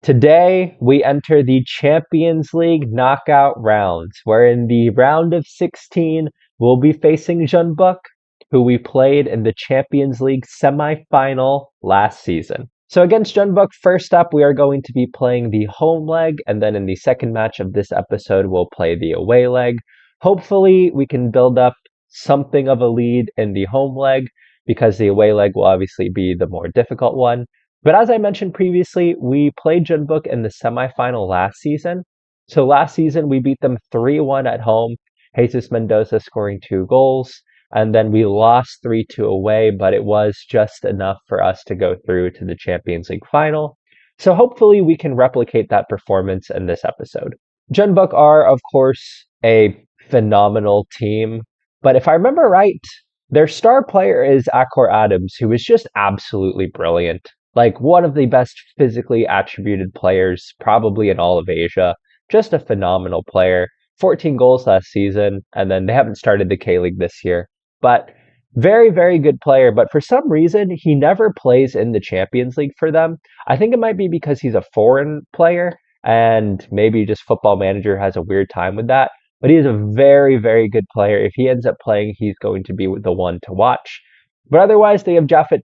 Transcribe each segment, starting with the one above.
Today, we enter the Champions League knockout rounds, where in the round of 16, we'll be facing Jeonbuk, who we played in the Champions League semi-final last season. So against Jeonbuk, first up, we are going to be playing the home leg, and then in the second match of this episode, we'll play the away leg. Hopefully, we can build up something of a lead in the home leg, because the away leg will obviously be the more difficult one. But as I mentioned previously, we played Jeonbuk in the semifinal last season. So last season, we beat them 3-1 at home, Jesus Mendoza scoring 2 goals. And then we lost 3-2 away, but it was just enough for us to go through to the Champions League final. So hopefully we can replicate that performance in this episode. Jeonbuk are, of course, a phenomenal team. But if I remember right, their star player is Akor Adams, who is just absolutely brilliant. Like one of the best physically attributed players probably in all of Asia. Just a phenomenal player. 14 goals last season, and then they haven't started the K-League this year. But very, very good player. But for some reason, he never plays in the Champions League for them. I think it might be because he's a foreign player, and maybe just Football Manager has a weird time with that. But he is a very, very good player. If he ends up playing, he's going to be the one to watch. But otherwise, they have Japhet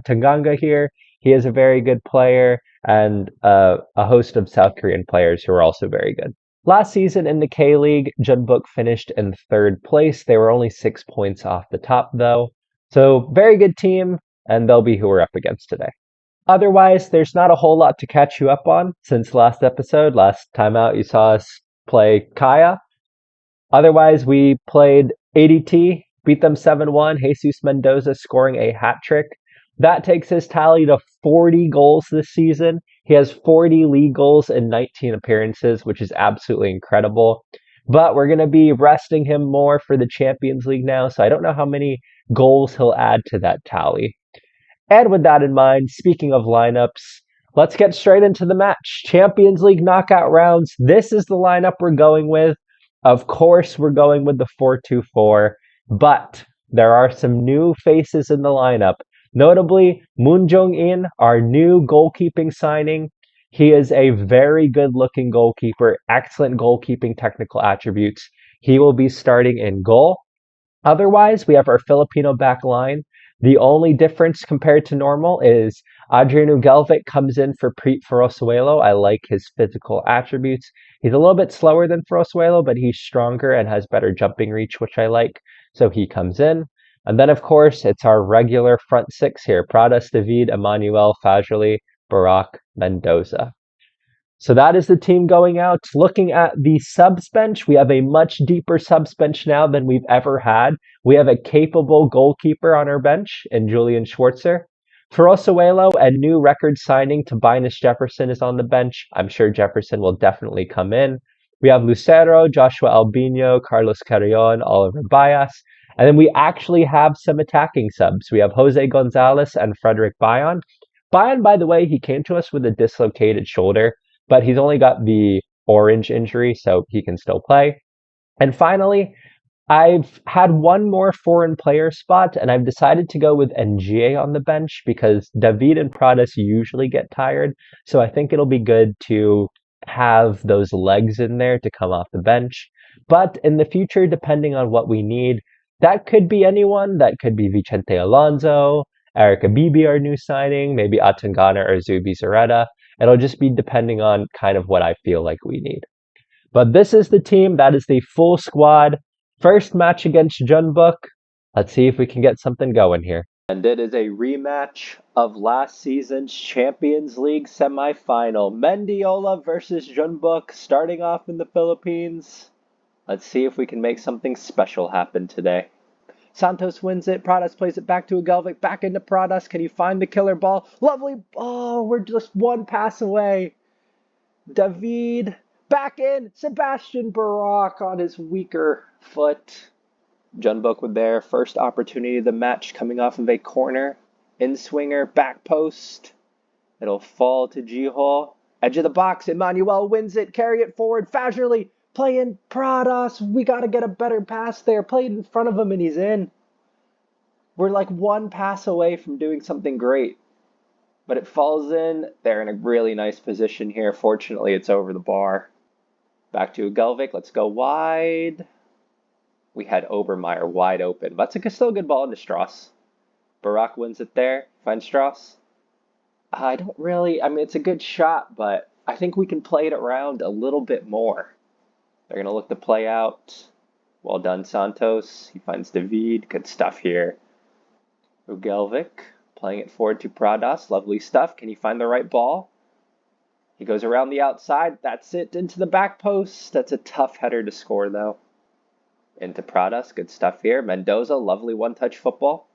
Tanganga here. He is a very good player, and a host of South Korean players who are also very good. Last season in the K-League, Jeonbuk finished in third place. They were only 6 points off the top, though. So, very good team, and they'll be who we're up against today. Otherwise, there's not a whole lot to catch you up on since last episode. Last time out, you saw us play Kaya. Otherwise, we played ADT, beat them 7-1, Jesus Mendoza scoring a hat trick. That takes his tally to 40 goals this season. He has 40 league goals in 19 appearances, which is absolutely incredible. But we're going to be resting him more for the Champions League now, so I don't know how many goals he'll add to that tally. And with that in mind, speaking of lineups, let's get straight into the match. Champions League knockout rounds. This is the lineup we're going with. Of course, we're going with the 4-2-4, but there are some new faces in the lineup. Notably, Moon Jong-in, our new goalkeeping signing. He is a very good-looking goalkeeper, excellent goalkeeping technical attributes. He will be starting in goal. Otherwise, we have our Filipino back line. The only difference compared to normal is Adrian Ugelvic comes in for Preet Ferrosuelo. I like his physical attributes. He's a little bit slower than Ferrosuelo, but he's stronger and has better jumping reach, which I like. So he comes in. And then, of course, it's our regular front six here. Pradas, David, Emmanuel, Fajoli, Barak, Mendoza. So that is the team going out. Looking at the subs bench, we have a much deeper subs bench now than we've ever had. We have a capable goalkeeper on our bench in Julian Schwarzer. Ferrosuelo, a new record signing, Tobias Jefferson is on the bench. I'm sure Jefferson will definitely come in. We have Lucero, Joshua Albino, Carlos Carrion, Oliver Bias. And then we actually have some attacking subs. We have Jose Gonzalez and Frederick Bayon. Bayon, by the way, he came to us with a dislocated shoulder, but he's only got the orange injury, so he can still play. And finally, I've had one more foreign player spot, and I've decided to go with NGA on the bench because David and Pradas usually get tired. So I think it'll be good to have those legs in there to come off the bench. But in the future, depending on what we need, that could be anyone. That could be Vicente Alonso, Erica Bibi, our new signing, maybe Atangana or Zubi Zareta. It'll just be depending on kind of what I feel like we need. But this is the team. That is the full squad. First match against Jeonbuk. Let's see if we can get something going here. And it is a rematch of last season's Champions League semifinal. Mendiola versus Jeonbuk, starting off in the Philippines. Let's see if we can make something special happen today. Santos wins it. Pradas plays it back to Ugelvic. Back into Pradas. Can he find the killer ball? Lovely. Oh, we're just one pass away. David back in. Sebastian Barak on his weaker foot. Jeonbuk with their first opportunity of the match coming off of a corner. In-swinger, back post. It'll fall to Jihol. Edge of the box. Emmanuel wins it. Carry it forward. Fajoli. Play in Pradas. We got to get a better pass there. Play it in front of him and he's in. We're like one pass away from doing something great. but it falls in. They're in a really nice position here. Fortunately, it's over the bar. Back to Ugelvik. Let's go wide. We had Obermeyer wide open. That's still a good ball into Strauss. Barak wins it there. Finds Strauss. I don't really, I mean, it's a good shot, but I think we can play it around a little bit more. They're going to look to play out. Well done, Santos. He finds David. Good stuff here. Ugelvik playing it forward to Pradas. Lovely stuff. Can he find the right ball? He goes around the outside. That's it. Into the back post. That's a tough header to score, though. Into Pradas. Good stuff here. Mendoza. Lovely one-touch football.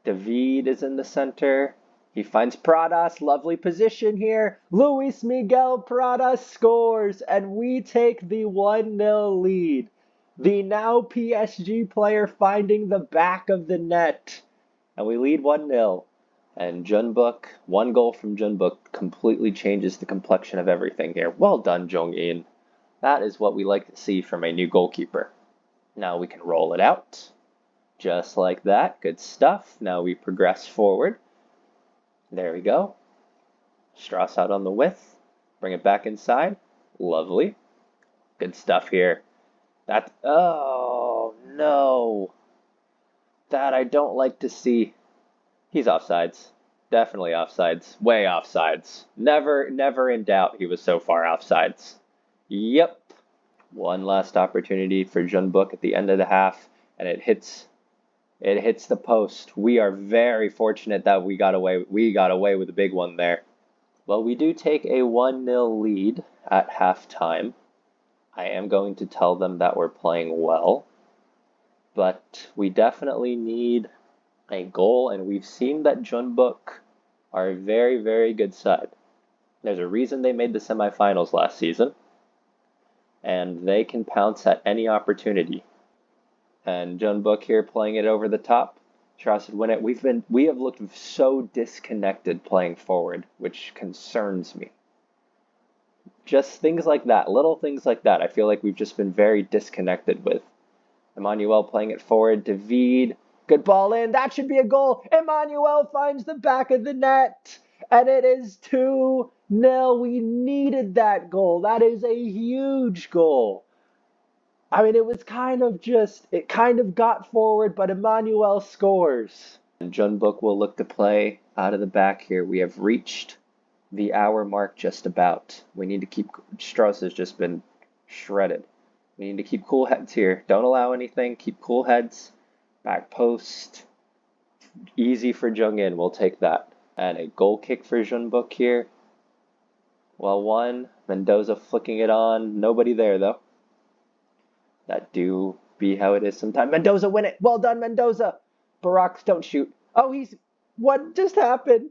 David is in the center. He finds Pradas. Lovely position here. Luis Miguel Pradas scores, and we take the 1-0 lead. The now PSG player finding the back of the net. And we lead 1-0. And Junbuk, one goal from Junbuk completely changes the complexion of everything here. Well done, Jong-in. That is what we like to see from a new goalkeeper. Now we can roll it out. Just like that. Good stuff. Now we progress forward. There we go. Strauss out on the width. Bring it back inside. Lovely. Good stuff here. That, oh no. That I don't like to see. He's offsides. Definitely offsides. Way offsides. Never in doubt he was so far offsides. Yep. One last opportunity for Junbuk at the end of the half, and it hits the post. We are very fortunate that we got away with a big one there. Well, we do take a 1-0 lead at halftime. I am going to tell them that we're playing well, but we definitely need a goal, and we've seen that Junbuk are a very, very good side. There's a reason they made the semifinals last season, and they can pounce at any opportunity. And Junbuk here playing it over the top. Strauss would win it. We have looked so disconnected playing forward, which concerns me. Just things like that, little things like that, I feel like we've just been very disconnected with. Emmanuel playing it forward. David. Good ball in. That should be a goal. Emmanuel finds the back of the net. And it is 2-0. We needed that goal. That is a huge goal. I mean, it kind of got forward, but Emmanuel scores. And Junbuk will look to play out of the back here. We have reached the hour mark just about. We need to keep, Strauss has just been shredded. We need to keep cool heads here. Don't allow anything. Keep cool heads. Back post. Easy for Jung-in. We'll take that. And a goal kick for Junbuk here. Well won. Mendoza flicking it on. Nobody there, though. That do be how it is sometimes. Mendoza win it. Well done, Mendoza. Barak, don't shoot. Oh, what just happened?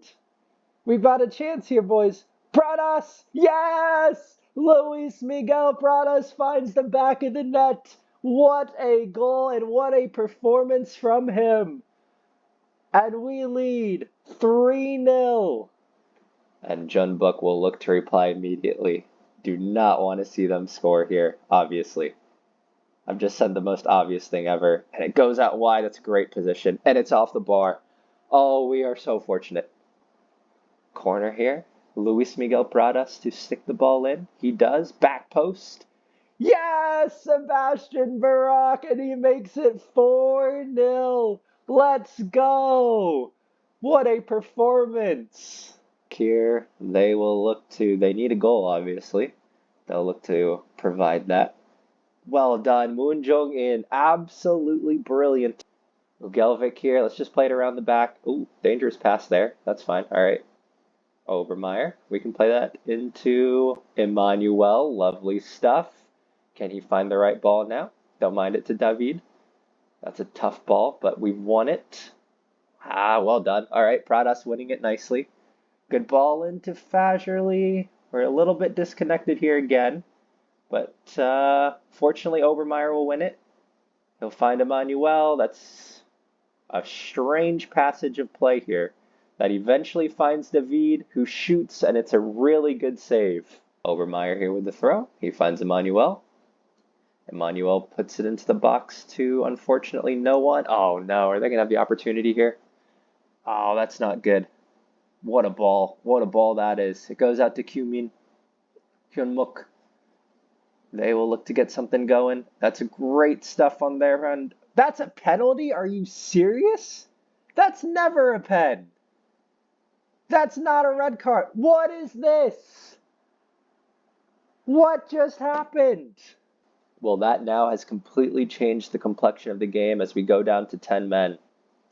We've got a chance here, boys. Pradas! Yes! Luis Miguel Pradas finds the back of the net. What a goal and what a performance from him. And we lead 3-0. And Junbuk will look to reply immediately. Do not want to see them score here, obviously. I've just said the most obvious thing ever. And it goes out wide. That's a great position. And it's off the bar. Oh, we are so fortunate. Corner here. Luis Miguel Pradas to stick the ball in. He does. Back post. Yes! Sebastian Barak, and he makes it 4-0. Let's go. What a performance. Here, they need a goal, obviously. They'll look to provide that. Well done, Moon Jong-in. Absolutely brilliant. Ugelvik here. Let's just play it around the back. Ooh, dangerous pass there. That's fine. All right. Obermeyer. We can play that into Emmanuel. Lovely stuff. Can he find the right ball now? Don't mind it to David. That's a tough ball, but we've won it. Well done. All right, Pradas winning it nicely. Good ball into Fagerly. We're a little bit disconnected here again. But fortunately, Obermeyer will win it. He'll find Emmanuel. That's a strange passage of play here. That eventually finds David, who shoots, and it's a really good save. Obermeyer here with the throw. He finds Emmanuel. Emmanuel puts it into the box to, unfortunately, no one. Oh, no. Are they going to have the opportunity here? Oh, that's not good. What a ball. What a ball that is. It goes out to Hyunmuk. They will look to get something going. That's great stuff on their end. That's a penalty? Are you serious? That's never a pen. That's not a red card. What is this? What just happened? Well, that now has completely changed the complexion of the game as we go down to 10 men.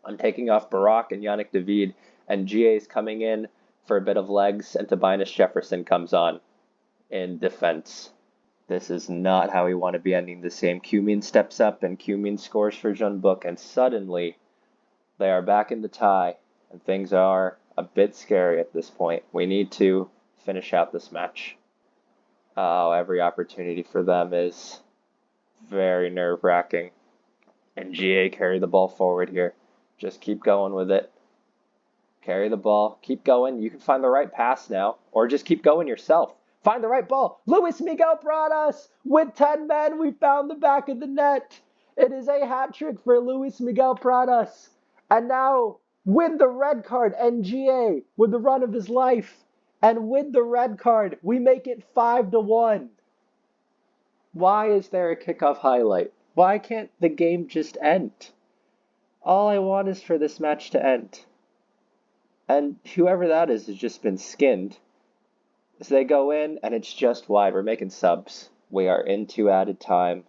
I'm taking off Barak and Yannick David, and GA is coming in for a bit of legs, and Tobias Jefferson comes on in defense. This is not how we want to be ending this game. Cumin steps up, and Cumin scores for Jeonbuk, and suddenly they are back in the tie, and things are a bit scary at this point. We need to finish out this match. Oh, every opportunity for them is very nerve-wracking. And GA carry the ball forward here. Just keep going with it. Carry the ball. Keep going. You can find the right pass now, or just keep going yourself. Find the right ball. Luis Miguel Pradas with 10 men. We found the back of the net. It is a hat trick for Luis Miguel Pradas. And now, with the red card, NGA with the run of his life. And with the red card, we make it 5-1. Why is there a kickoff highlight? Why can't the game just end? All I want is for this match to end. And whoever that is has just been skinned. So they go in, and it's just wide. We're making subs. We are into added time.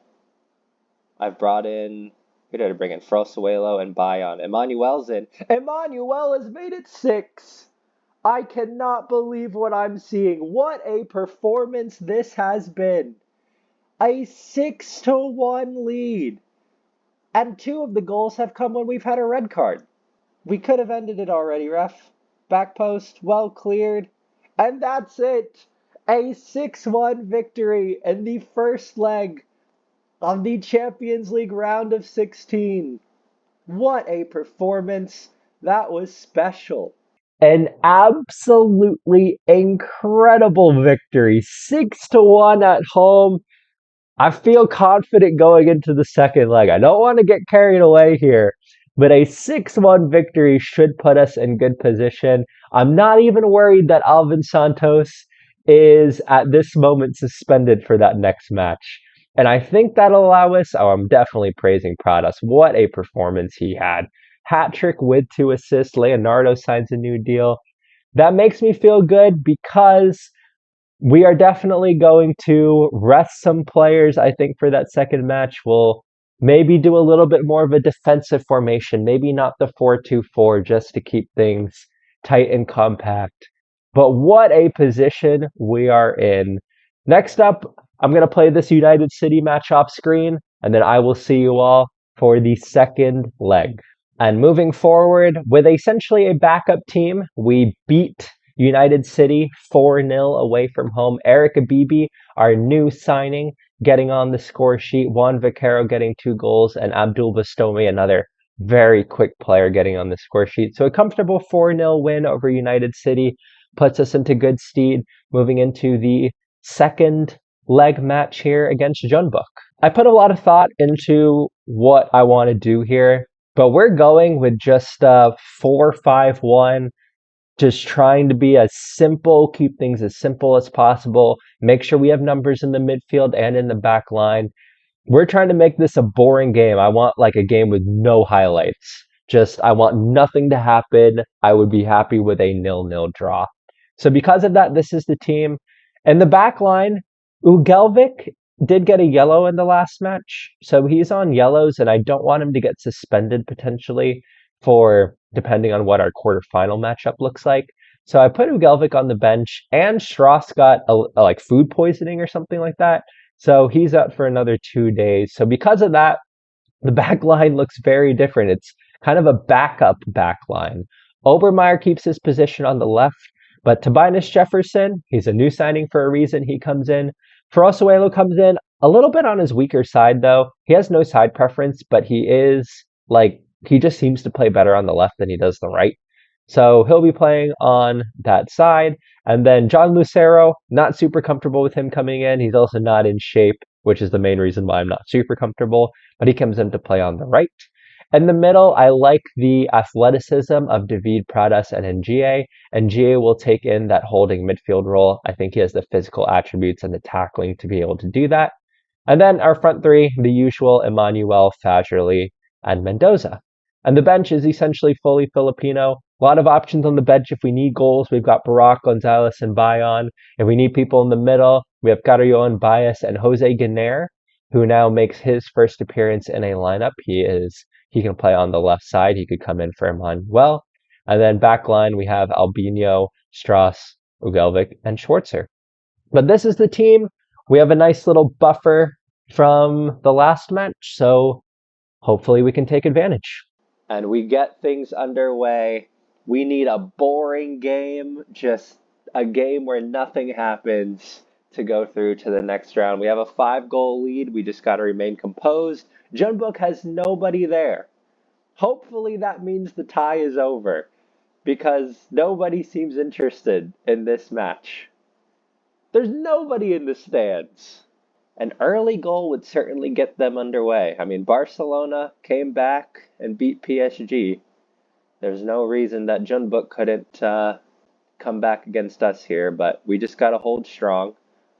I've brought in... Who did I bring in? Frosuelo and Bayon. Emmanuel's in. Emmanuel has made it 6. I cannot believe what I'm seeing. What a performance this has been. A 6-1 lead. And 2 of the goals have come when we've had a red card. We could have ended it already, ref. Back post, well cleared. And that's it. A 6-1 victory in the first leg of the Champions League round of 16. What a performance. That was special. An absolutely incredible victory. 6-1 at home. I feel confident going into the second leg. I don't want to get carried away here, but a 6-1 victory should put us in good position. I'm not even worried that Alvin Santos is at this moment suspended for that next match. And I think that'll allow us, I'm definitely praising Pradas. What a performance he had. Hat trick with 2 assists. Leonardo signs a new deal. That makes me feel good because we are definitely going to rest some players, I think, for that second match. We'll maybe do a little bit more of a defensive formation, maybe not the 4-2-4, just to keep things tight and compact. But what a position we are in. Next up, I'm going to play this United City match off screen, and then I will see you all for the second leg. And moving forward, with essentially a backup team, we beat United City 4-0 away from home. Eric Abibi, our new signing, getting on the score sheet. Juan Vaquero getting 2 goals, and Abdul Bastomi, another very quick player, getting on the score sheet. So a comfortable 4-0 win over United City puts us into good stead moving into the second leg match here against Jeonbuk. I put a lot of thought into what I want to do here, but we're going with just 4-5-1. Just trying to be as simple, keep things as simple as possible. Make sure we have numbers in the midfield and in the back line. We're trying to make this a boring game. I want like a game with no highlights. I want nothing to happen. I would be happy with a 0-0 draw. So because of that, this is the team. And the back line, Ugelvik did get a yellow in the last match. So he's on yellows, and I don't want him to get suspended potentially for depending on what our quarterfinal matchup looks like. So I put Ugelvik on the bench, and Strauss got like food poisoning or something like that. So he's out for another 2 days. So because of that, the back line looks very different. It's kind of a backup back line. Obermeyer keeps his position on the left, but Tobias Jefferson, he's a new signing for a reason. He comes in. Frosuelo comes in a little bit on his weaker side, though. He has no side preference, but he just seems to play better on the left than he does the right. So he'll be playing on that side. And then John Lucero, not super comfortable with him coming in. He's also not in shape, which is the main reason why I'm not super comfortable. But he comes in to play on the right. In the middle, I like the athleticism of David Pradas and NGA. NGA will take in that holding midfield role. I think he has the physical attributes and the tackling to be able to do that. And then our front three, the usual Emmanuel, Fagerly, and Mendoza. And the bench is essentially fully Filipino. A lot of options on the bench if we need goals. We've got Barack, Gonzalez, and Bayon. If we need people in the middle, we have Carrion, Baez, and Jose Guiner, who now makes his first appearance in a lineup. He can play on the left side. He could come in for Emmanuel. And then back line, we have Albino, Strauss, Ugelvik, and Schwarzer. But this is the team. We have a nice little buffer from the last match, so hopefully we can take advantage. And we get things underway. We need a boring game, just a game where nothing happens to go through to the next round. We have a 5-goal lead. We just got to remain composed. Jeonbuk has nobody there. Hopefully that means the tie is over, because nobody seems interested in this match. There's nobody in the stands. An early goal would certainly get them underway. I mean, Barcelona came back and beat PSG. There's no reason that Jeonbuk couldn't come back against us here, but we just got to hold strong.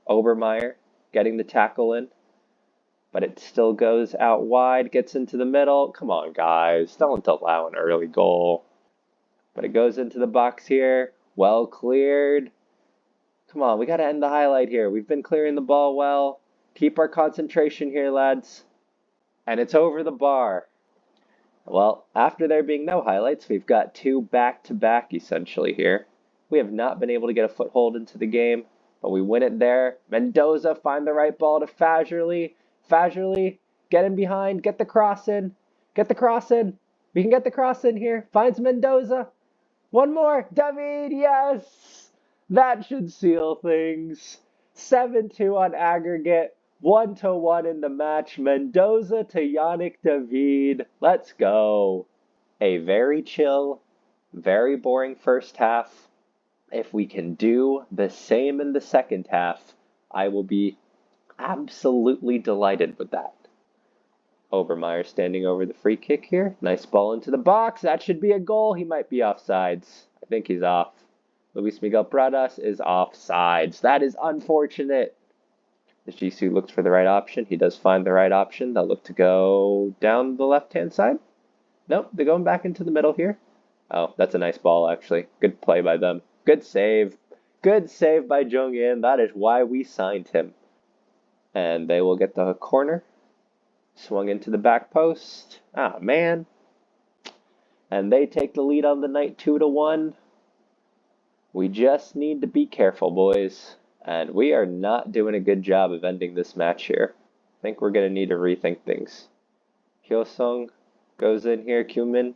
Obermeyer getting the tackle in, but it still goes out wide, gets into the middle. Come on, guys, don't allow an early goal. But it goes into the box here, well cleared. Come on, we got to end the highlight here. We've been clearing the ball well. Keep our concentration here, lads. And it's over the bar. Well, after there being no highlights, we've got 2 back-to-back essentially here. We have not been able to get a foothold into the game, but we win it there. Mendoza, find the right ball to Fagerly. Fagerly, get in behind, get the cross in. Get the cross in. We can get the cross in here. Finds Mendoza. One more. David, yes! That should seal things. 7-2 on aggregate. 1-1 in the match. Mendoza to Yannick David. Let's go. A very chill, very boring first half. If we can do the same in the second half, I will be absolutely delighted with that. Obermeyer standing over the free kick here. Nice ball into the box. That should be a goal. He might be offsides. I think he's off. Luis Miguel Pradas is offsides. That is unfortunate. The Jisoo looks for the right option. He does find the right option. They'll look to go down the left-hand side. Nope, they're going back into the middle here. Oh, that's a nice ball, actually. Good play by them. Good save. Good save by Jong-in. That is why we signed him. And they will get the corner. Swung into the back post. Ah, man. And they take the lead on the night 2-1. We just need to be careful, boys. And we are not doing a good job of ending this match here. I think we're going to need to rethink things. Hyosung goes in here. Kyumin,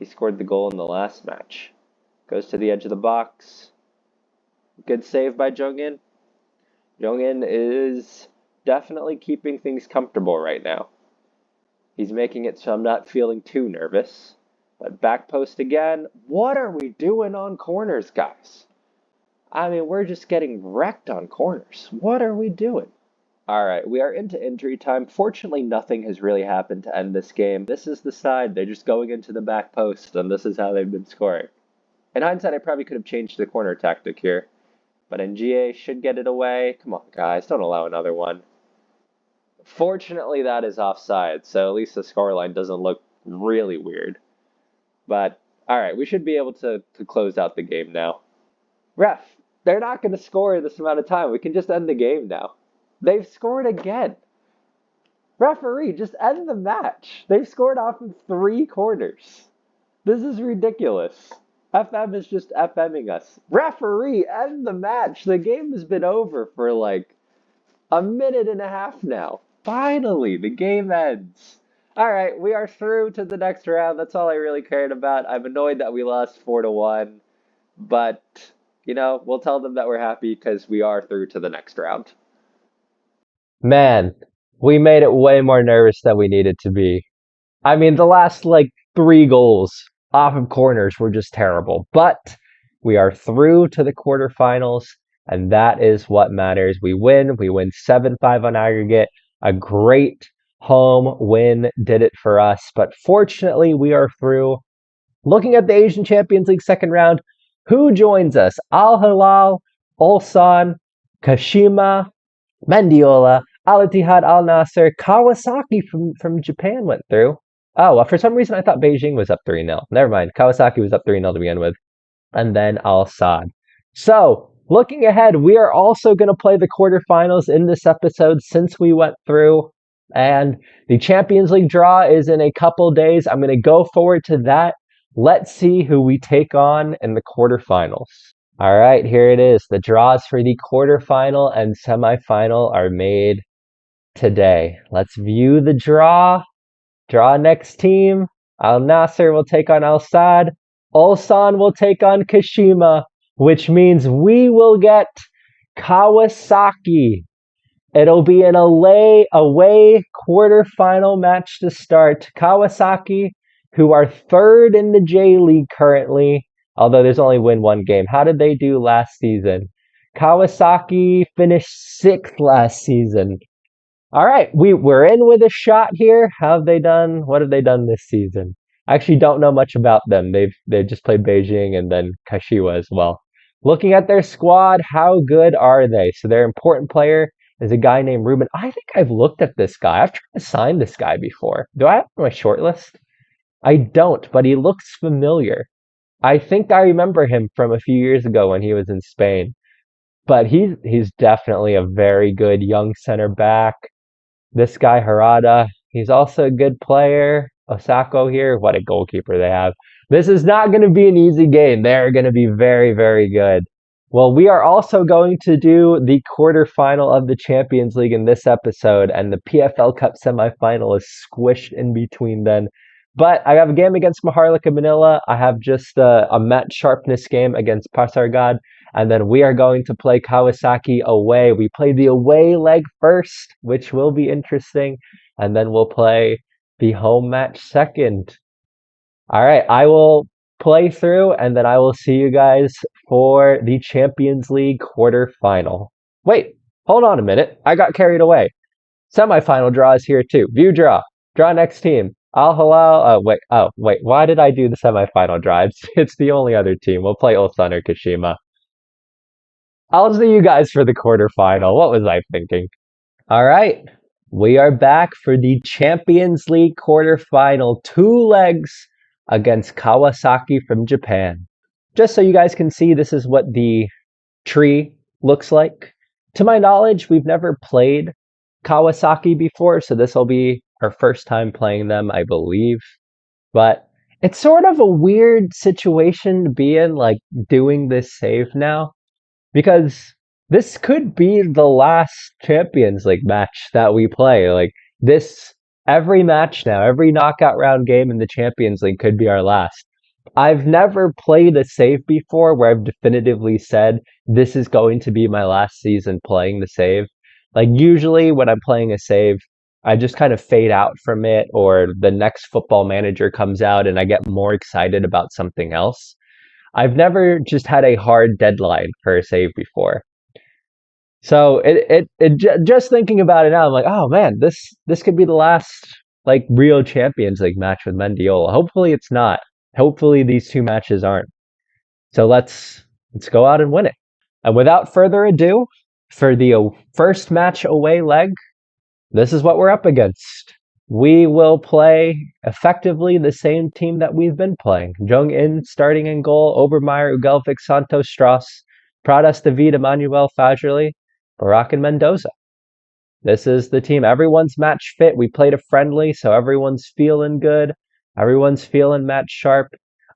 he scored the goal in the last match. Goes to the edge of the box. Good save by Jong-in. Jong-in is definitely keeping things comfortable right now. He's making it so I'm not feeling too nervous. But back post again. What are we doing on corners, guys? I mean, we're just getting wrecked on corners. What are we doing? All right, we are into injury time. Fortunately, nothing has really happened to end this game. This is the side. They're just going into the back post, and this is how they've been scoring. In hindsight, I probably could have changed the corner tactic here. But NGA should get it away. Come on, guys. Don't allow another one. Fortunately, that is offside, so at least the scoreline doesn't look really weird. But, all right, we should be able to close out the game now. Ref, they're not going to score this amount of time. We can just end the game now. They've scored again. Referee, just end the match. They've scored off of 3 corners. This is ridiculous. FM is just FMing us. Referee, end the match. The game has been over for like a minute and a half now. Finally, the game ends. All right, we are through to the next round. That's all I really cared about. I'm annoyed that we lost 4-1, but, you know, we'll tell them that we're happy because we are through to the next round. Man, we made it way more nervous than we needed to be. I mean, the last, 3 goals off of corners were just terrible. But we are through to the quarterfinals, and that is what matters. We win 7-5 on aggregate. A great home win did it for us. But fortunately, we are through. Looking at the Asian Champions League second round, who joins us? Al Hilal, Ulsan, Kashima, Mendiola, Al Ittihad, Al Nasser, Kawasaki from Japan went through. Oh, well, for some reason I thought Beijing was up 3-0. Never mind. Kawasaki was up 3-0 to begin with. And then Al Sadd. So, looking ahead, we are also going to play the quarterfinals in this episode since we went through. And the Champions League draw is in a couple days. I'm going to go forward to that. Let's see who we take on in the quarterfinals. All right, here it is. The draws for the quarterfinal and semifinal are made today. Let's view the draw. Draw next team. Al Nasser will take on Al Sadd. Ulsan will take on Kashima, which means we will get Kawasaki. It'll be an away quarterfinal match to start. Kawasaki, who are third in the J League currently, although there's only one game. How did they do last season? Kawasaki finished 6th last season. All right, we're in with a shot here. How have they done? What have they done this season? I actually don't know much about them. They've just played Beijing and then Kashiwa as well. Looking at their squad, how good are they? So their important player is a guy named Ruben. I think I've looked at this guy. I've tried to sign this guy before. Do I have him on my short list? I don't, but he looks familiar. I think I remember him from a few years ago when he was in Spain. But he's definitely a very good young center back. This guy, Harada, he's also a good player. Osako here, what a goalkeeper they have. This is not going to be an easy game. They're going to be very, very good. Well, we are also going to do the quarterfinal of the Champions League in this episode, and the PFL Cup semifinal is squished in between then. But I have a game against Maharlika Manila. I have just a match sharpness game against Pasargad. And then we are going to play Kawasaki away. We play the away leg first, which will be interesting. And then we'll play the home match second. All right, I will play through and then I will see you guys for the Champions League quarterfinal. Wait, hold on a minute. I got carried away. Semifinal draw is here too. View draw. Draw next team. Al Hilal. Wait. Why did I do the semifinal draw? It's the only other team. We'll play Ulsan or Kashima. I'll see you guys for the quarterfinal. What was I thinking? All right. We are back for the Champions League quarterfinal. 2 legs against Kawasaki from Japan. Just so you guys can see, this is what the tree looks like. To my knowledge, we've never played Kawasaki before, so this will be our first time playing them, I believe. But it's sort of a weird situation to be in, like doing this save now. Because this could be the last Champions League match that we play. Like this, every match now, every knockout round game in the Champions League could be our last. I've never played a save before where I've definitively said this is going to be my last season playing the save. Like usually when I'm playing a save, I just kind of fade out from it, or the next football manager comes out and I get more excited about something else. I've never just had a hard deadline for a save before. So just thinking about it now, I'm like, oh man, this could be the last like real Champions League match with Mendiola. Hopefully it's not. Hopefully these 2 matches aren't. So let's go out and win it. And without further ado, for the first match away leg, this is what we're up against. We will play effectively the same team that we've been playing. Jung-in starting in goal, Obermeyer, Ugelvik, Santos, Strauss, Pradas, David, Emmanuel, Fajerli, Barak, and Mendoza. This is the team. Everyone's match fit. We played a friendly, so everyone's feeling good. Everyone's feeling match sharp.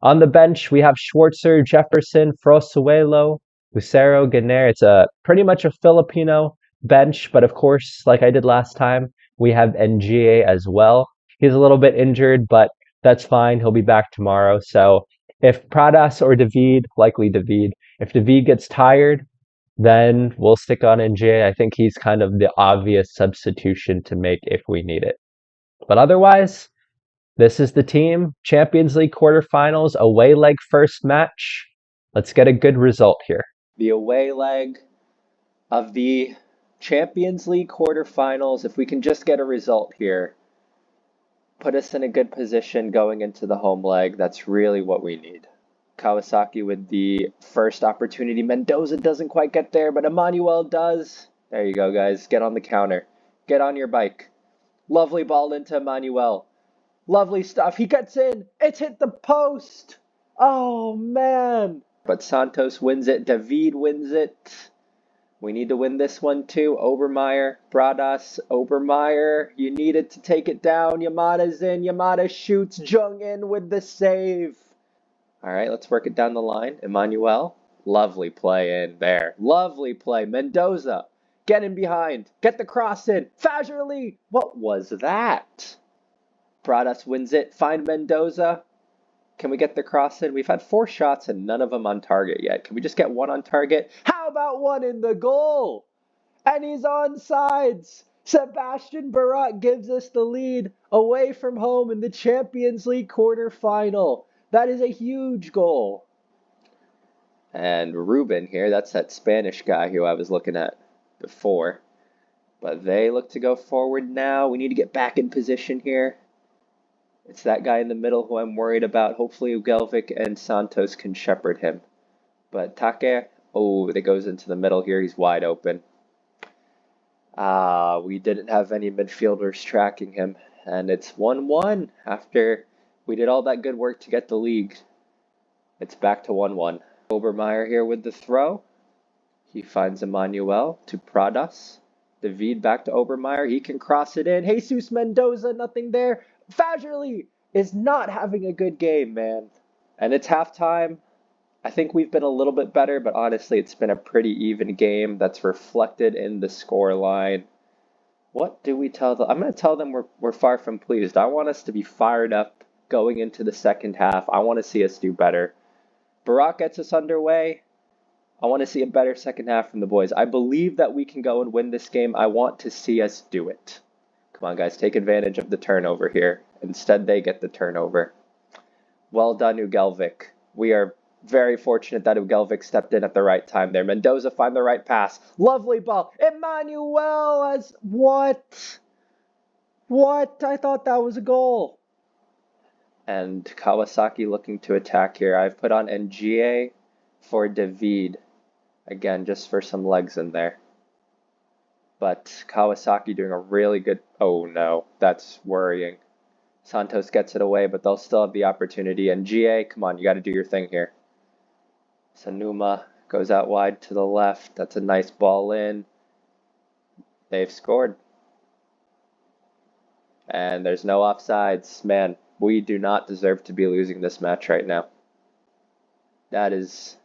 On the bench, we have Schwarzer, Jefferson, Frosuelo, Lucero, Ganner. It's pretty much a Filipino bench, but of course, like I did last time, we have NGA as well. He's a little bit injured, but that's fine. He'll be back tomorrow. So if Pradas or David, likely David, if David gets tired, then we'll stick on NGA. I think he's kind of the obvious substitution to make if we need it. But otherwise, this is the team. Champions League quarterfinals, away leg first match. Let's get a good result here. The away leg of the Champions League quarterfinals. If we can just get a result here, put us in a good position going into the home leg. That's really what we need. Kawasaki with the first opportunity. Mendoza doesn't quite get there, but Emmanuel does. There you go, guys. Get on the counter. Get on your bike. Lovely ball into Emmanuel. Lovely stuff. He gets in. It's hit the post. Oh, man. But Santos wins it. David wins it. We need to win this one too. Obermeyer, Bradas, Obermeyer. You needed to take it down. Yamada's in. Yamada shoots. Jung in with the save. All right, let's work it down the line. Emmanuel. Lovely play in there. Lovely play. Mendoza. Get in behind. Get the cross in. Fagerly. What was that? Bradas wins it. Find Mendoza. Can we get the cross in? We've had 4 shots and none of them on target yet. Can we just get one on target? How about one in the goal? And he's onside. Sebastian Barat gives us the lead away from home in the Champions League quarterfinal. That is a huge goal. And Ruben here, that's that Spanish guy who I was looking at before. But they look to go forward now. We need to get back in position here. It's that guy in the middle who I'm worried about. Hopefully Ugelvik and Santos can shepherd him. But Take, that goes into the middle here. He's wide open. We didn't have any midfielders tracking him. And it's 1-1 after we did all that good work to get the league. It's back to 1-1. Obermeyer here with the throw. He finds Emmanuel to Pradas. David back to Obermeyer. He can cross it in. Jesus Mendoza, nothing there. Fagerly is not having a good game, man. And it's halftime. I think we've been a little bit better, but honestly, it's been a pretty even game that's reflected in the score line. What do we tell them? I'm going to tell them we're far from pleased. I want us to be fired up going into the second half. I want to see us do better. Barak gets us underway. I want to see a better second half from the boys. I believe that we can go and win this game. I want to see us do it. Come on, guys, take advantage of the turnover here. Instead, they get the turnover. Well done, Ugelvik. We are very fortunate that Ugelvik stepped in at the right time there. Mendoza find the right pass. Lovely ball. Emmanuel has... What? What? I thought that was a goal. And Kawasaki looking to attack here. I've put on Ngie for David. Again, just for some legs in there. But Kawasaki doing a really good... Oh, no. That's worrying. Santos gets it away, but they'll still have the opportunity. And GA, come on, you got to do your thing here. Sanuma goes out wide to the left. That's a nice ball in. They've scored. And there's no offsides. Man, we do not deserve to be losing this match right now. That is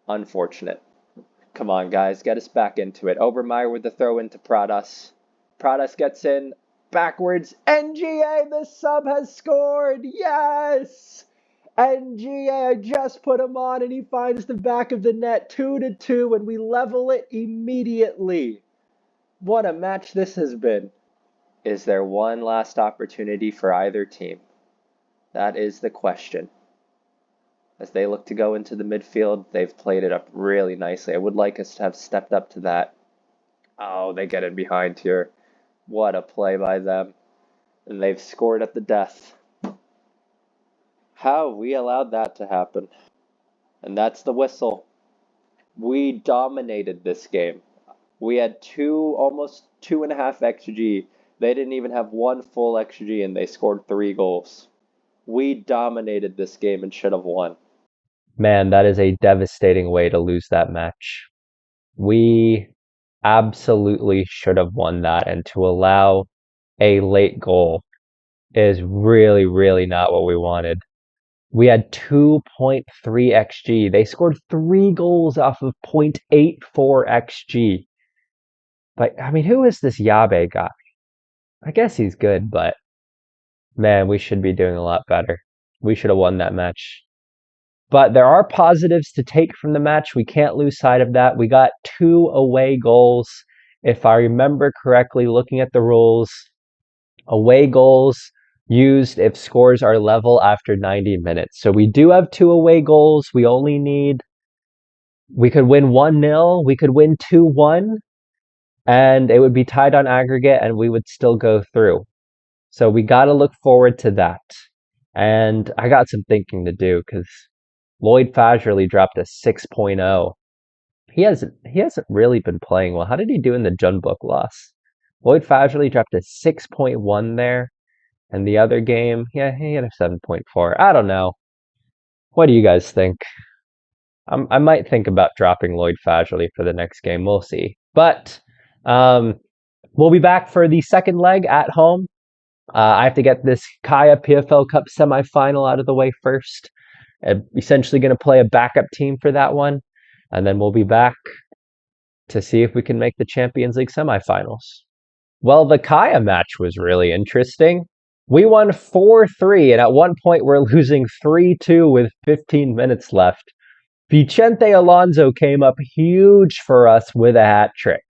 unfortunate. Come on, guys, get us back into it. Obermeyer with the throw into Pradas. Pradas gets in backwards. NGA, the sub, has scored. Yes! NGA just put him on, and he finds the back of the net. 2-2, and we level it immediately. What a match this has been. Is there one last opportunity for either team? That is the question. As they look to go into the midfield, they've played it up really nicely. I would like us to have stepped up to that. Oh, they get in behind here. What a play by them. And they've scored at the death. How we allowed that to happen. And that's the whistle. We dominated this game. We had almost 2.5 XG. They didn't even have 1 full XG, and they scored 3 goals. We dominated this game and should have won. Man, that is a devastating way to lose that match. We absolutely should have won that, and to allow a late goal is really, really not what we wanted. We had 2.3 XG. They scored 3 goals off of 0.84 XG. But, I mean, who is this Yabe guy? I guess he's good, but man, we should be doing a lot better. We should have won that match. But there are positives to take from the match. We can't lose sight of that. We got 2 away goals. If I remember correctly, looking at the rules, away goals used if scores are level after 90 minutes. So we do have 2 away goals. We could win 1-0. We could win 2-1. And it would be tied on aggregate and we would still go through. So we got to look forward to that. And I got some thinking to do because Lloyd Fagerly dropped a 6.0. He hasn't really been playing well. How did he do in the Junbuk loss? Lloyd Fagerly dropped a 6.1 there, and the other game, yeah, he had a 7.4. I don't know. What do you guys think? I might think about dropping Lloyd Fagerly for the next game. We'll see. But um, we'll be back for the second leg at home. I have to get this Kaya PFL Cup semifinal out of the way first. Essentially going to play a backup team for that one. And then we'll be back to see if we can make the Champions League semifinals. Well, the Kaya match was really interesting. We won 4-3, and at one point we're losing 3-2 with 15 minutes left. Vicente Alonso came up huge for us with a hat trick.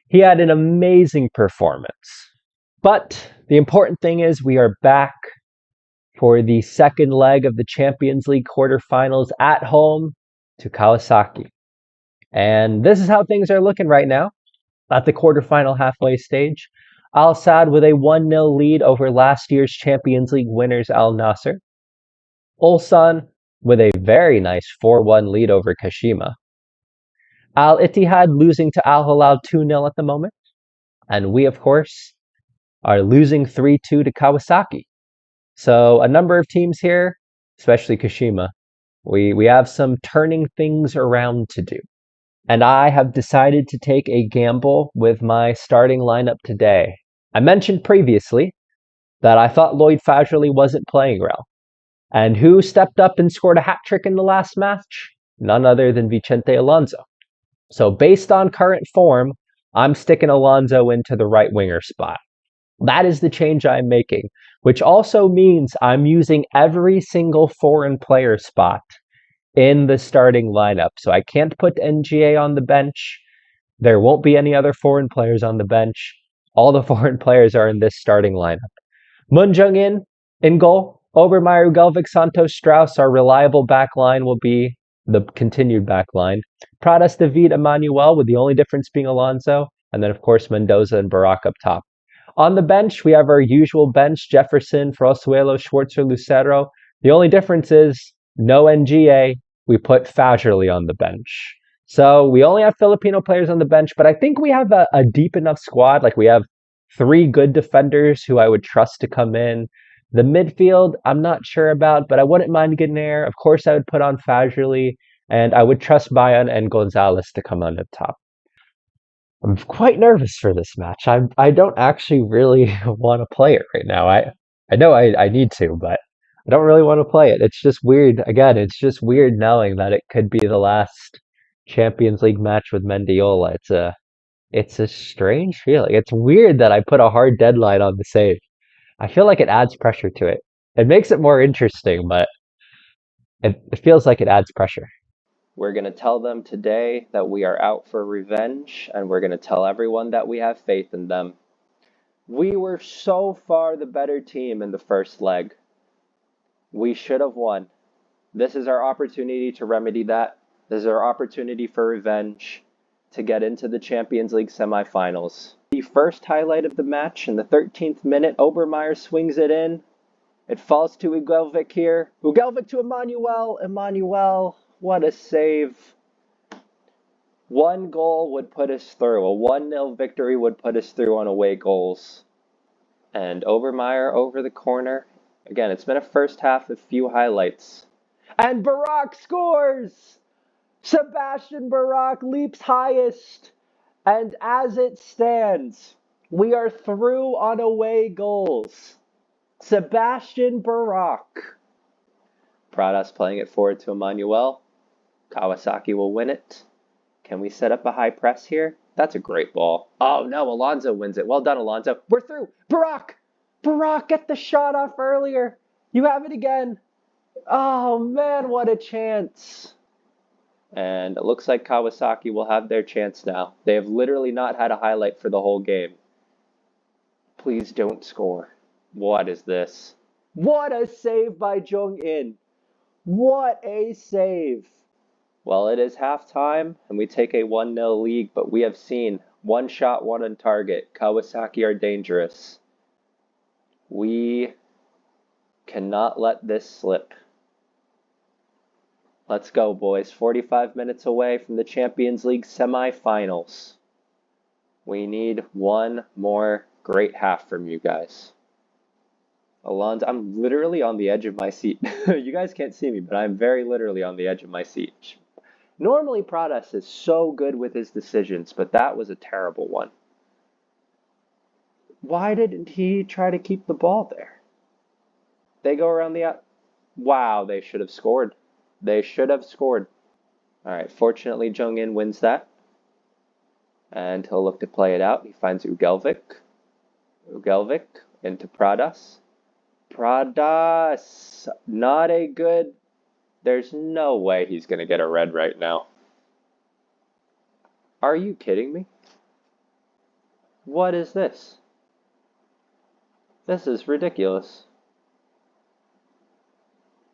He had an amazing performance. But the important thing is we are back for the second leg of the Champions League quarterfinals at home to Kawasaki. And this is how things are looking right now at the quarterfinal halfway stage. Al Sadd with a 1-0 lead over last year's Champions League winners Al Nassr. Ulsan with a very nice 4-1 lead over Kashima. Al Ittihad losing to Al Hilal 2-0 at the moment. And we, of course, are losing 3-2 to Kawasaki. So a number of teams here, especially Kashima, we have some turning things around to do. And I have decided to take a gamble with my starting lineup today. I mentioned previously that I thought Lloyd Fagerly wasn't playing well. And who stepped up and scored a hat trick in the last match? None other than Vicente Alonso. So based on current form, I'm sticking Alonso into the right winger spot. That is the change I'm making, which also means I'm using every single foreign player spot in the starting lineup. So I can't put NGA on the bench. There won't be any other foreign players on the bench. All the foreign players are in this starting lineup. Moon Jung-in in goal. Obermeyer, Ugelvik, Santos, Strauss. Our reliable back line will be the continued back line. Pradas, David, Emmanuel, with the only difference being Alonso. And then, of course, Mendoza and Barak up top. On the bench, we have our usual bench, Jefferson, Frosuelo, Schwarzer, Lucero. The only difference is no NGA. We put Fagerly on the bench. So we only have Filipino players on the bench, but I think we have a deep enough squad. Like we have 3 good defenders who I would trust to come in. The midfield, I'm not sure about, but I wouldn't mind Ganair. Of course, I would put on Fagerly, and I would trust Bayan and Gonzalez to come on the top. I'm quite nervous for this match. I don't actually really want to play it right now. I know I need to, but I don't really want to play it. It's just weird. Again, it's just weird knowing that it could be the last Champions League match with Mendiola. It's a strange feeling. It's weird that I put a hard deadline on the save. I feel like it adds pressure to it. It makes it more interesting, but it feels like it adds pressure. We're going to tell them today that we are out for revenge, and we're going to tell everyone that we have faith in them. We were so far the better team in the first leg. We should have won. This is our opportunity to remedy that. This is our opportunity for revenge to get into the Champions League semifinals. The first highlight of the match, in the 13th minute, Obermeyer swings it in. It falls to Ugelvik here. Ugelvik to Emmanuel. Emmanuel, what a save. One goal would put us through. A 1-0 victory would put us through on away goals. And Obermeyer over the corner. Again, it's been a first half of few highlights. And Barak scores! Sebastian Barak leaps highest. And as it stands, we are through on away goals. Sebastian Barak. Pradas playing it forward to Emmanuel. Kawasaki will win it. Can we set up a high press here? That's a great ball. Oh no, Alonso wins it. Well done, Alonso. We're through. Barak! Barak, get the shot off earlier. You have it again. Oh man, what a chance. And it looks like Kawasaki will have their chance now. They have literally not had a highlight for the whole game. Please don't score. What is this? What a save by Jung-in. What a save. Well, it is halftime, and we take a 1-0 lead, but we have seen one shot, one on target. Kawasaki are dangerous. We cannot let this slip. Let's go, boys. 45 minutes away from the Champions League semifinals. We need one more great half from you guys. Alonso, I'm literally on the edge of my seat. You guys can't see me, but I'm very literally on the edge of my seat. Normally, Pradas is so good with his decisions, but that was a terrible one. Why didn't he try to keep the ball there? They go around the out. Wow, they should have scored. They should have scored. All right, fortunately, Jong-in wins that. And he'll look to play it out. He finds Ugelvik. Ugelvik into Pradas. Pradas! Not a good... There's no way he's going to get a red right now. Are you kidding me? What is this? This is ridiculous.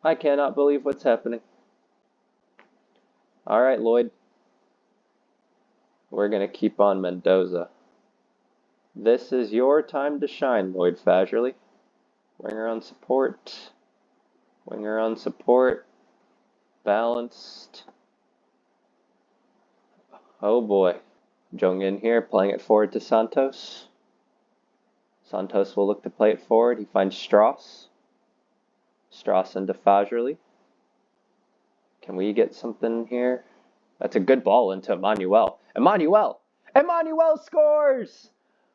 I cannot believe what's happening. All right, Lloyd. We're going to keep on Mendoza. This is your time to shine, Lloyd Fagerly. Winger on support. Winger on support. Balanced. Oh boy. Jong-in here playing it forward to Santos. Santos will look to play it forward. He finds Strauss. Strauss into Fagerly. Can we get something here? That's a good ball into Emmanuel. Emmanuel scores!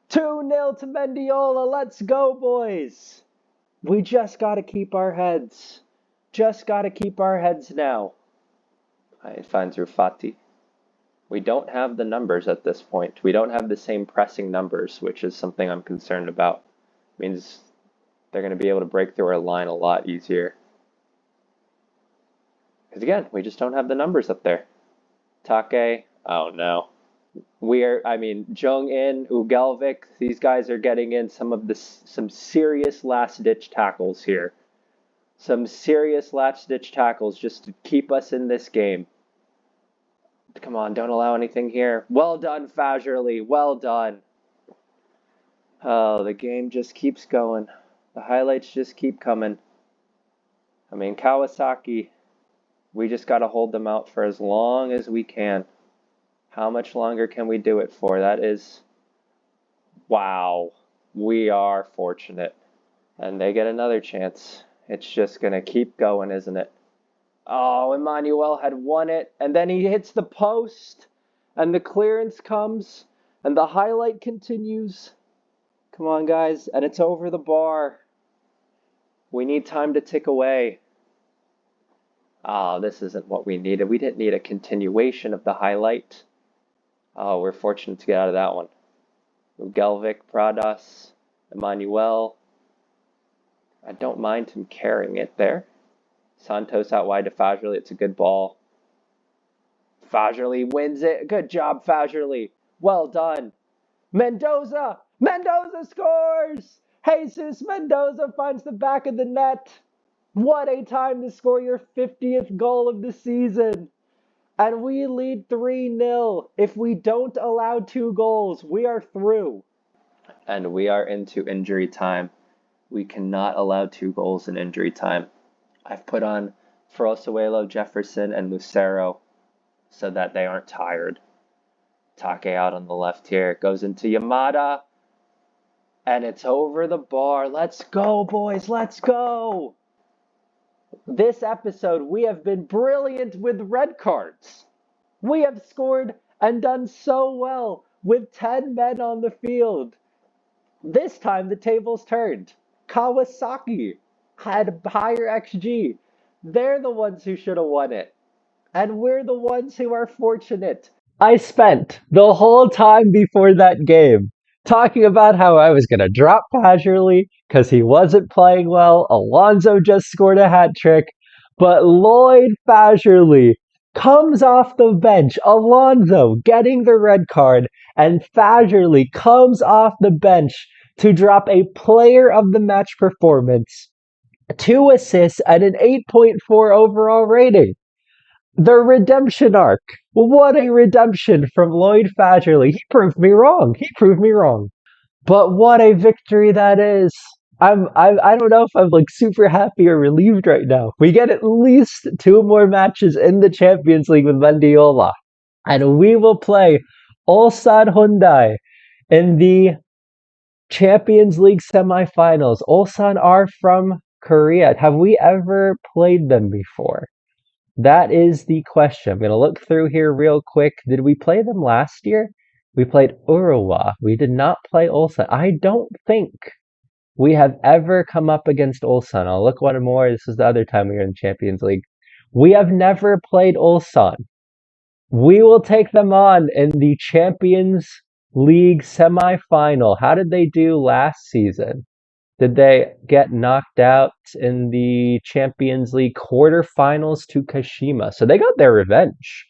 2-0 to Mendiola. Let's go, boys. We just got to keep our heads. Just got to keep our heads now. It finds Rufati. We don't have the numbers at this point. We don't have the same pressing numbers, which is something I'm concerned about. It means they're going to be able to break through our line a lot easier. Because again, we just don't have the numbers up there. Take, oh no. Jong-in, Ugelvik, these guys are getting in some serious last-ditch tackles here. Some serious last-ditch tackles just to keep us in this game. Come on, don't allow anything here. Well done, Fagerly. Well done. Oh, the game just keeps going. The highlights just keep coming. Kawasaki, we just got to hold them out for as long as we can. How much longer can we do it for? That is... Wow. We are fortunate. And they get another chance. It's just going to keep going, isn't it? Oh, Emmanuel had won it, and then he hits the post, and the clearance comes, and the highlight continues. Come on, guys, and it's over the bar. We need time to tick away. Oh, this isn't what we needed. We didn't need a continuation of the highlight. Oh, we're fortunate to get out of that one. Ugelvik, Pradas, Emmanuel. I don't mind him carrying it there. Santos out wide to Fagerly. It's a good ball. Fagerly wins it. Good job, Fagerly. Well done. Mendoza! Mendoza scores! Jesus Mendoza finds the back of the net. What a time to score your 50th goal of the season. And we lead 3-0. If we don't allow 2 goals, we are through. And we are into injury time. We cannot allow 2 goals in injury time. I've put on Frosuelo, Jefferson, and Lucero so that they aren't tired. Take out on the left here. Goes into Yamada. And it's over the bar. Let's go, boys. Let's go. This episode, we have been brilliant with red cards. We have scored and done so well with 10 men on the field. This time, the tables turned. Kawasaki had higher XG. They're the ones who should have won it. And we're the ones who are fortunate. I spent the whole time before that game talking about how I was going to drop Pagerly because he wasn't playing well. Alonso just scored a hat trick. But Lloyd Fagerly comes off the bench. Alonso getting the red card. And Fagerly comes off the bench to drop a player of the match performance, 2 assists, and an 8.4 overall rating. The redemption arc. What a redemption from Lloyd Fagerly. He proved me wrong. But what a victory that is. I don't know if I'm like super happy or relieved right now. We get at least two more matches in the Champions League with Mendiola, and we will play Ulsan Hyundai in the Champions League semifinals. Ulsan are from Korea. Have we ever played them before? That is the question. I'm going to look through here real quick. Did we play them last year? We played Urawa. We did not play Ulsan. I don't think we have ever come up against Ulsan. I'll look one more. This is the other time we were in Champions League. We have never played Ulsan. We will take them on in the Champions League semifinal. How did they do last season? Did they get knocked out in the Champions League quarterfinals to Kashima? So they got their revenge.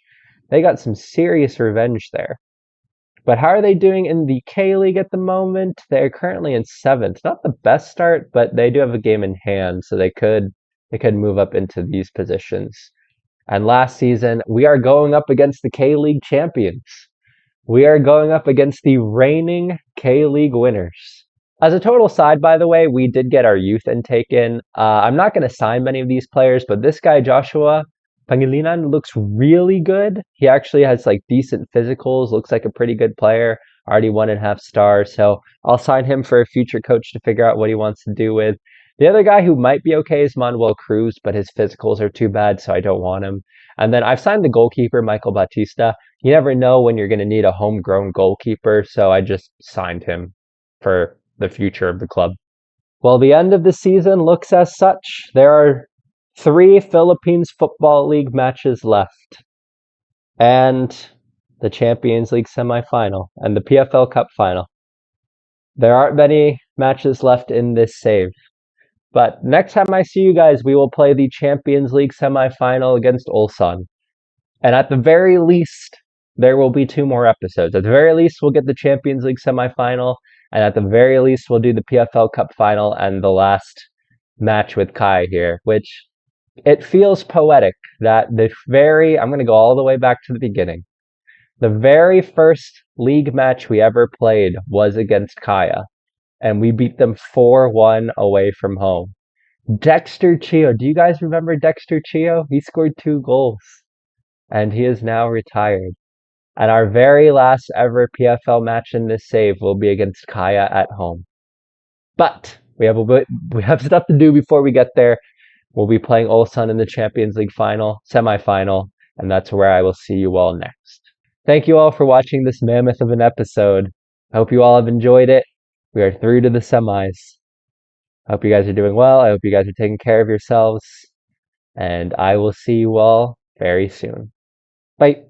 They got some serious revenge there. But how are they doing in the K League at the moment? They're currently in seventh. Not the best start, but they do have a game in hand, so they could move up into these positions. And last season, we are going up against the K League champions. We are going up against the reigning K League winners. As a total side, by the way, we did get our youth intake in. I'm not going to sign many of these players, but this guy, Joshua Pangilinan, looks really good. He actually has like decent physicals, looks like a pretty good player, already 1.5 stars. So I'll sign him for a future coach to figure out what he wants to do with. The other guy who might be okay is Manuel Cruz, but his physicals are too bad, so I don't want him. And then I've signed the goalkeeper, Michael Batista. You never know when you're going to need a homegrown goalkeeper, so I just signed him for the future of the club. Well, the end of the season looks as such. There are 3 Philippines Football League matches left, and the Champions League semifinal and the PFL Cup final. There aren't many matches left in this save. But next time I see you guys, we will play the Champions League semifinal against Ulsan. And at the very least, there will be 2 more episodes. At the very least, we'll get the Champions League semifinal. And at the very least, we'll do the PFL Cup final and the last match with Kai here, which it feels poetic that I'm going to go all the way back to the beginning. The very first league match we ever played was against Kaya, and we beat them 4-1 away from home. Dexter Chio. Do you guys remember Dexter Chio? He scored 2 goals, and he is now retired. And our very last ever PFL match in this save will be against Kaya at home. But we have stuff to do before we get there. We'll be playing Ulsan in the Champions League semifinal, and that's where I will see you all next. Thank you all for watching this mammoth of an episode. I hope you all have enjoyed it. We are through to the semis. I hope you guys are doing well. I hope you guys are taking care of yourselves. And I will see you all very soon. Bye.